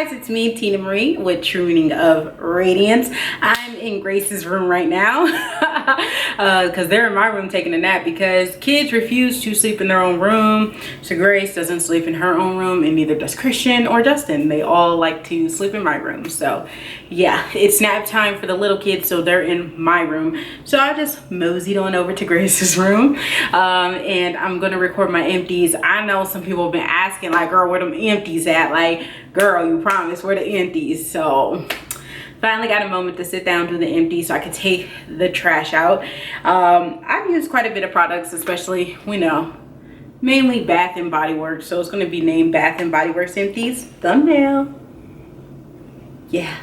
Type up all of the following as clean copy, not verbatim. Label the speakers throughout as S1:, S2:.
S1: guys, it's me, Tina Marie, with True Meaning of Radiance. I'm in Grace's room right now because they're in my room taking a nap because kids refuse to sleep in their own room. So Grace doesn't sleep in her own room, and neither does Christian or Justin. They all like to sleep in my room. So yeah, it's nap time for the little kids, so they're in my room. So I just moseyed on over to Grace's room, and I'm gonna record my empties. I know some people have been asking, like, girl, where them empties at? Like, girl, you promised, where the empties? So finally got a moment to sit down, do the empties so I can take the trash out. I've used quite a bit of products, especially, you know, mainly Bath and Body Works. So it's going to be named Bath and Body Works Empties. Thumbnail. Yeah.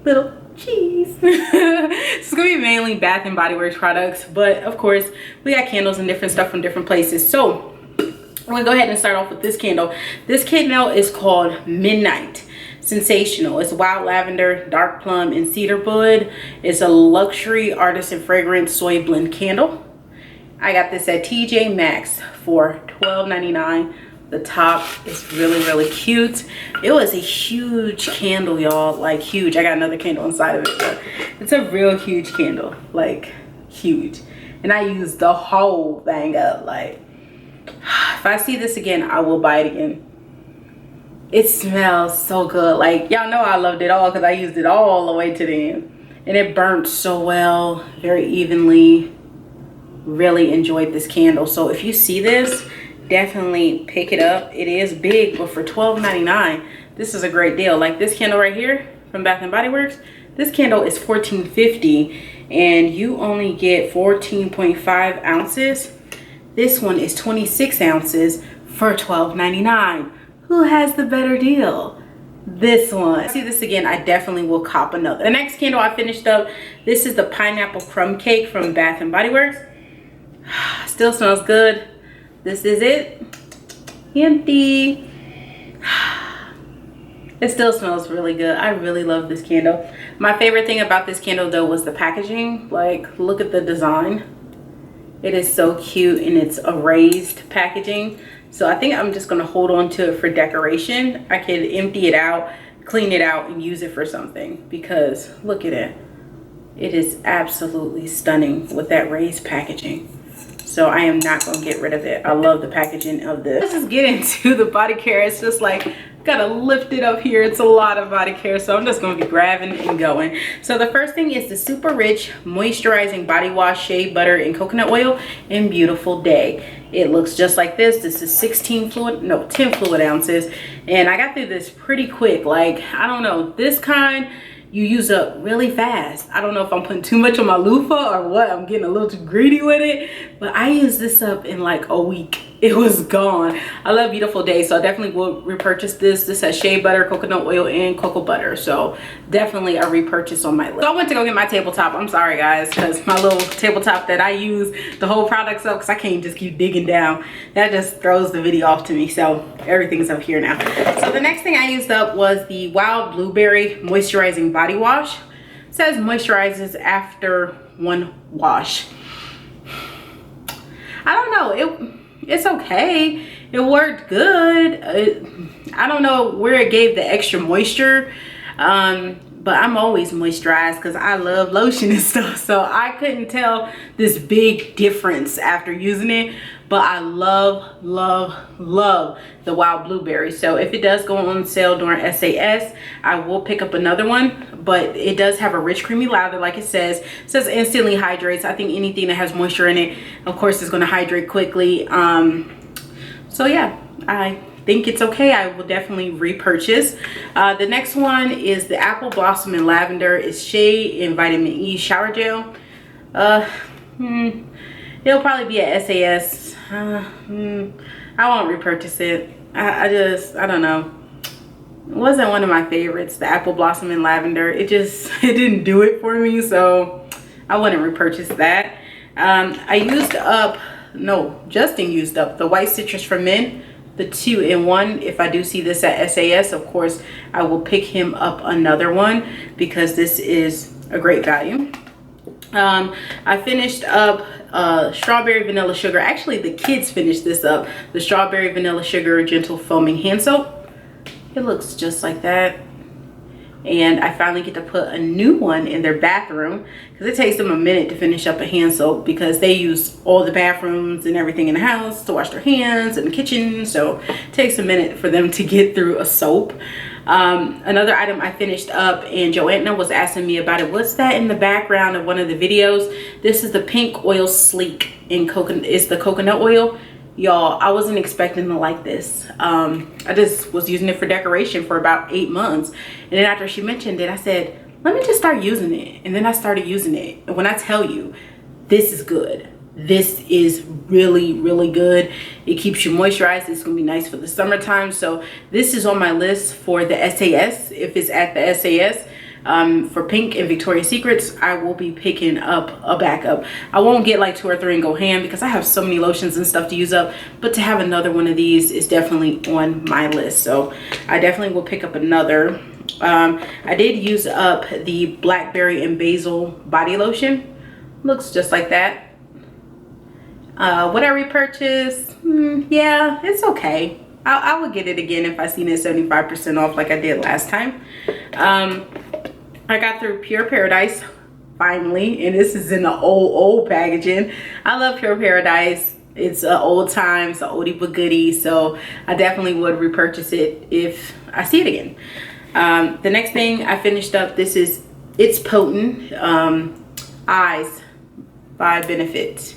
S1: Little cheese. It's going to be mainly Bath and Body Works products. But of course, we got candles and different stuff from different places. So I'm going to go ahead and start off with this candle. This candle is called Midnight Sensational. It's wild lavender, dark plum, and cedar wood. It's a luxury artisan fragrance soy blend candle. I got this at TJ Maxx for $12.99. The top is really cute. It was a huge candle, y'all, like huge. I got another candle inside of it, but it's a real huge candle, like huge. And I used the whole thing up. Like, if I see this again, I will buy it again. It smells so good. Like, y'all know I loved it all because I used it all the way to the end. And it burnt so well, very evenly. Really enjoyed this candle. So if you see this, definitely pick it up. It is big, but for $12.99, this is a great deal. Like this candle right here from Bath & Body Works, this candle is $14.50 and you only get 14.5 ounces. This one is 26 ounces for $12.99. Who has the better deal? This one. If I see this again, I definitely will cop another. The next candle I finished up, this is the pineapple crumb cake from Bath & Body Works. Still smells good. This is it. Empty. It still smells really good. I really love this candle. My favorite thing about this candle though was the packaging. Like, look at the design. It is so cute, and it's a raised packaging. So I think I'm just gonna hold on to it for decoration. I could empty it out, clean it out, and use it for something because look at it. It is absolutely stunning with that raised packaging. So I am not gonna get rid of it. I love the packaging of this. Let's just get into the body care. It's just like, gotta lift it up here. It's a lot of body care, so I'm just gonna be grabbing and going. So the first thing is the super rich moisturizing body wash, shea butter and coconut oil in Beautiful Day. It looks just like this. This is 10 fluid ounces, and I got through this pretty quick. Like, I don't know, this kind you use up really fast. I don't know if I'm putting too much on my loofah or what. I'm getting a little too greedy with it, but I used this up in like a week. It was gone. I love Beautiful Day, so I definitely will repurchase this. This has shea butter, coconut oil, and cocoa butter, so definitely a repurchase on my list. So I went to go get my tabletop. I'm sorry guys, because my little tabletop that I use the whole products up, because I can't just keep digging down. That just throws the video off to me, so everything's up here now. So the next thing I used up was the Wild Blueberry Moisturizing Body Wash. It says moisturizes after one wash. I don't know, it's okay. It worked good. I don't know where it gave the extra moisture, but I'm always moisturized because I love lotion and stuff, so I couldn't tell this big difference after using it. But I love the Wild Blueberry. So if it does go on sale during SAS, I will pick up another one. But it does have a rich creamy lather, like it says. It says instantly hydrates. I think anything that has moisture in it, of course, is going to hydrate quickly. So yeah, I think it's okay. I will definitely repurchase. The next one is the Apple Blossom and Lavender. It's shea and vitamin E shower gel. It'll probably be at SAS. I won't repurchase it. I don't know. It wasn't one of my favorites, the Apple Blossom and Lavender. It didn't do it for me, so I wouldn't repurchase that. Justin used up the White Citrus for Men, the 2-in-1. If I do see this at SAS, of course, I will pick him up another one because this is a great value. I finished up strawberry vanilla sugar. Actually, the kids finished this up. The strawberry vanilla sugar gentle foaming hand soap. It looks just like that. And I finally get to put a new one in their bathroom, because it takes them a minute to finish up a hand soap, because they use all the bathrooms and everything in the house to wash their hands, and the kitchen, so it takes a minute for them to get through a soap. Another item I finished up, and Joanna was asking me about it. What's that in the background of one of the videos? This is the Pink Oil Sleek in coconut. It's the coconut oil. Y'all, I wasn't expecting to like this. I just was using it for decoration for about 8 months, and then after she mentioned it, I said, let me just start using it. And then I started using it, and when I tell you, this is good. This is really, really good. It keeps you moisturized. It's gonna be nice for the summertime. So this is on my list for the SAS. If it's at the SAS, for Pink and Victoria's Secrets, I will be picking up a backup. I won't get like 2 or 3 and go ham, because I have so many lotions and stuff to use up, but to have another one of these is definitely on my list. So I definitely will pick up another. I did use up the Blackberry and Basil body lotion. Looks just like that. Would I repurchase? Yeah, it's okay. I would get it again if I seen it 75% off like I did last time. I got through Pure Paradise finally, and this is in the old packaging. I love Pure Paradise. It's an old times, an oldie but goodie, so I definitely would repurchase it if I see it again. The next thing I finished up, this is It's Potent Eyes by Benefit.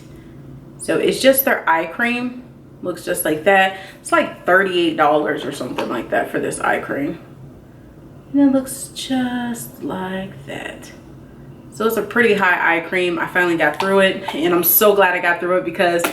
S1: So it's just their eye cream. Looks just like that. It's like $38 or something like that for this eye cream. And it looks just like that. So it's a pretty high eye cream. I finally got through it, and I'm so glad I got through it, because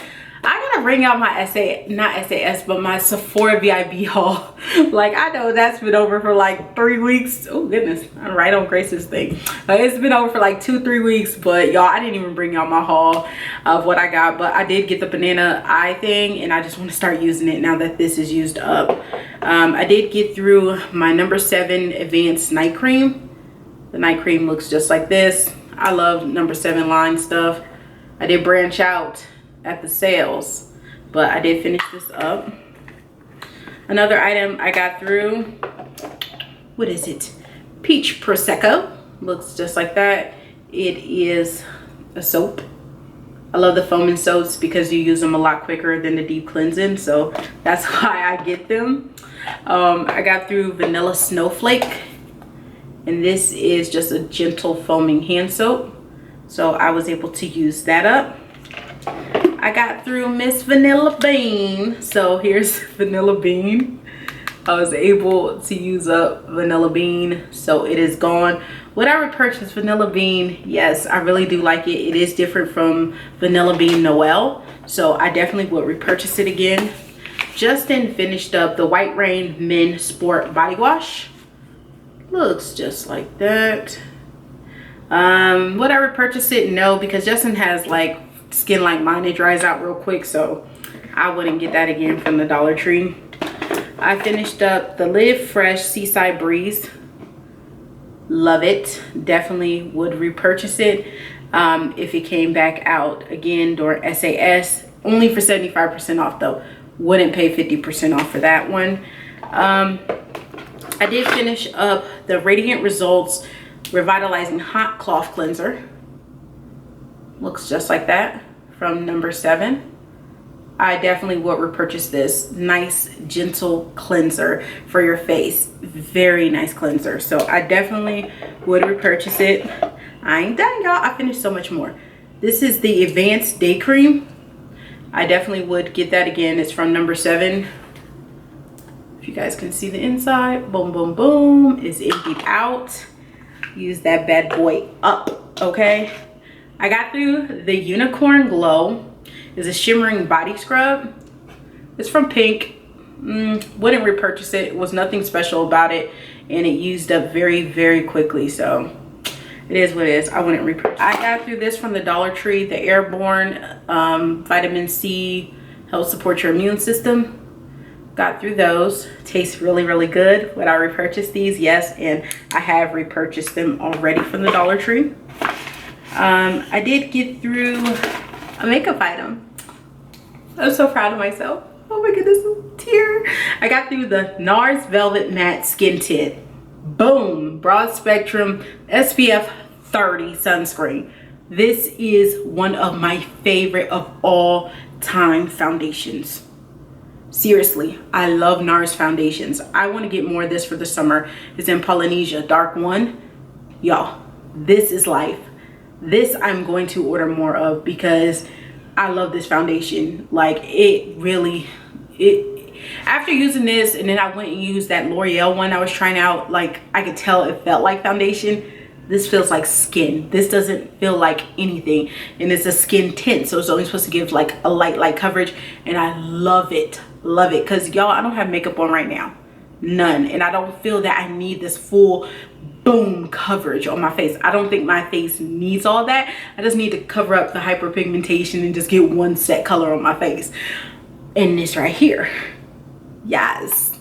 S1: I gotta bring out my not SAS, but my Sephora VIB haul. Like, I know that's been over for like 3 weeks. Oh goodness, I'm right on Grace's thing. It's been over for like 2-3 weeks, but y'all, I didn't even bring y'all my haul of what I got, but I did get the banana eye thing, and I just want to start using it now that this is used up. I did get through my number 7 Advanced Night Cream. The night cream looks just like this. I love number 7 line stuff. I did branch out at the sales, but I did finish this up. Another item I got through, what is it? Peach Prosecco. Looks just like that. It is a soap. I love the foaming soaps because you use them a lot quicker than the deep cleansing, so that's why I get them. I got through Vanilla Snowflake, and this is just a gentle foaming hand soap, so I was able to use that up. I got through Miss Vanilla Bean. So here's Vanilla Bean. I was able to use up Vanilla Bean, so it is gone. Would I repurchase Vanilla Bean? Yes, I really do like it. It is different from Vanilla Bean Noel, so I definitely would repurchase it again. Justin finished up the White Rain Men Sport Body Wash. Looks just like that. Would I repurchase it? No, because Justin has like skin like mine. It dries out real quick, so I wouldn't get that again from the Dollar Tree. I finished up the Live Fresh Seaside Breeze. Love it. Definitely would repurchase it if it came back out again during SAS. Only for 75% off though. Wouldn't pay 50% off for that one. I did finish up the Radiant Results Revitalizing Hot Cloth Cleanser. Looks just like that from number 7. I definitely would repurchase this. Nice gentle cleanser for your face. Very nice cleanser, so I definitely would repurchase it. I ain't done, y'all. I finished so much more. This is the Advanced Day Cream. I definitely would get that again. It's from number 7. If you guys can see the inside, boom boom boom, is emptied out. Use that bad boy up. Okay, I got through the Unicorn Glow. It's a shimmering body scrub. It's from Pink. Wouldn't repurchase it. It was nothing special about it, and it used up very quickly, so it is what it is. I wouldn't repurchase. I got through this from the Dollar Tree, the Airborne Vitamin C, helps support your immune system. Got through those. Tastes really good. Would I repurchase these? Yes, and I have repurchased them already from the Dollar Tree. I did get through a makeup item. I'm so proud of myself. Oh Oh my goodness, tear. I got through the NARS Velvet Matte Skin Tint. Boom, broad spectrum SPF 30 sunscreen. This is one of my favorite of all time foundations. Seriously, I love NARS foundations. I want to get more of this for the summer. It's in Polynesia, dark one. Y'all, this is life. This I'm going to order more of because I love this foundation. Like after using this, and then I went and used that L'Oreal one I was trying out, like I could tell it felt like foundation. This feels like skin. This doesn't feel like anything, and it's a skin tint, so it's only supposed to give like a light coverage, and I love it, because y'all, I don't have makeup on right now, none, and I don't feel that I need this full boom coverage on my face. I don't think my face needs all that. I just need to cover up the hyperpigmentation and just get one set color on my face. And this right here, yes,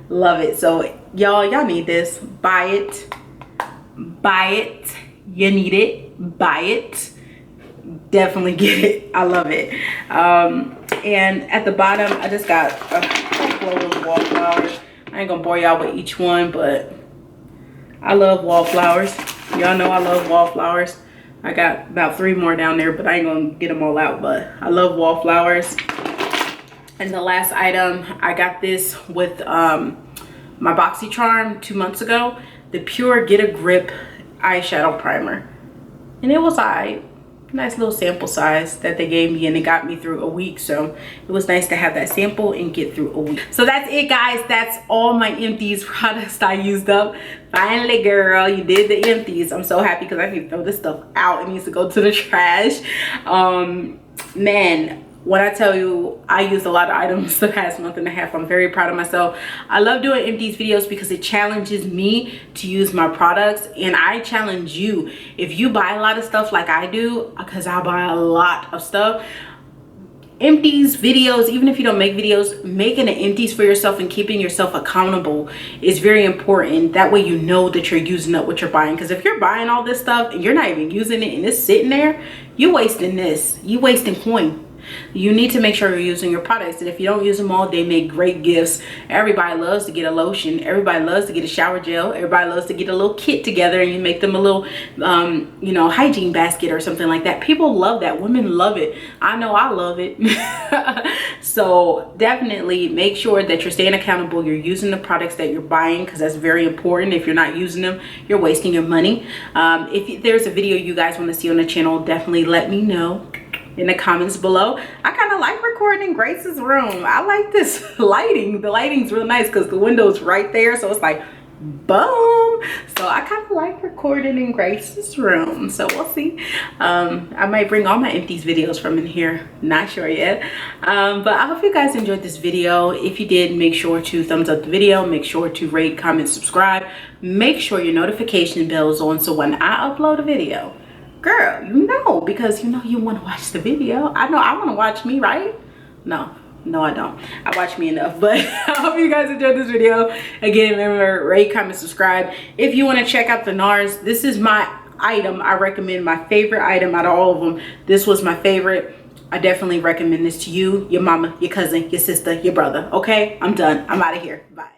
S1: love it. So y'all need this. Buy it, you need it, buy it, definitely get it. I love it. And at the bottom I just got a couple of wallflowers. I ain't gonna bore y'all with each one, but I love wallflowers. Y'all know I love wallflowers. I got about 3 more down there, but I ain't gonna get them all out, but I love wallflowers. And the last item, I got this with my BoxyCharm 2 months ago, the Pure Get a Grip eyeshadow primer, and it was nice little sample size that they gave me, and it got me through a week, so it was nice to have that sample and get through a week. So that's it, guys. That's all my Empties products I used up. Finally, girl, you did the Empties. I'm so happy because I need to throw this stuff out. It needs to go to the trash. Man, when I tell you I used a lot of items the past month and a half, I'm very proud of myself. I love doing Empties videos because it challenges me to use my products, and I challenge you. If you buy a lot of stuff like I do, because I buy a lot of stuff, Empties videos, even if you don't make videos, making an Empties for yourself and keeping yourself accountable is very important. That way you know that you're using up what you're buying, because if you're buying all this stuff and you're not even using it and it's sitting there, you're wasting this, you wasting coin. You need to make sure you're using your products, and if you don't use them all, they make great gifts. Everybody loves to get a lotion, everybody loves to get a shower gel, everybody loves to get a little kit together and you make them a little you know, hygiene basket or something like that. People love that. Women love it. I know I love it. So definitely make sure that you're staying accountable, you're using the products that you're buying, because that's very important. If you're not using them, you're wasting your money. If there's a video you guys want to see on the channel, definitely let me know in the comments below. I kind of like recording in Grace's room. I like this lighting. The lighting's real nice because the window's right there, so it's like boom. So I kind of like recording in Grace's room, so we'll see. I might bring all my Empties videos from in here, not sure yet. But I hope you guys enjoyed this video. If you did, make sure to thumbs up the video, make sure to rate, comment, subscribe, make sure your notification bell is on, so when I upload a video, girl, you know, because you know you want to watch the video. I know I want to watch me, right? No, I don't. I watch me enough. But I hope you guys enjoyed this video. Again, remember, rate, comment, subscribe. If you want to check out the NARS, this is my item. I recommend my favorite item out of all of them. This was my favorite. I definitely recommend this to you, your mama, your cousin, your sister, your brother. Okay, I'm done. I'm out of here. Bye.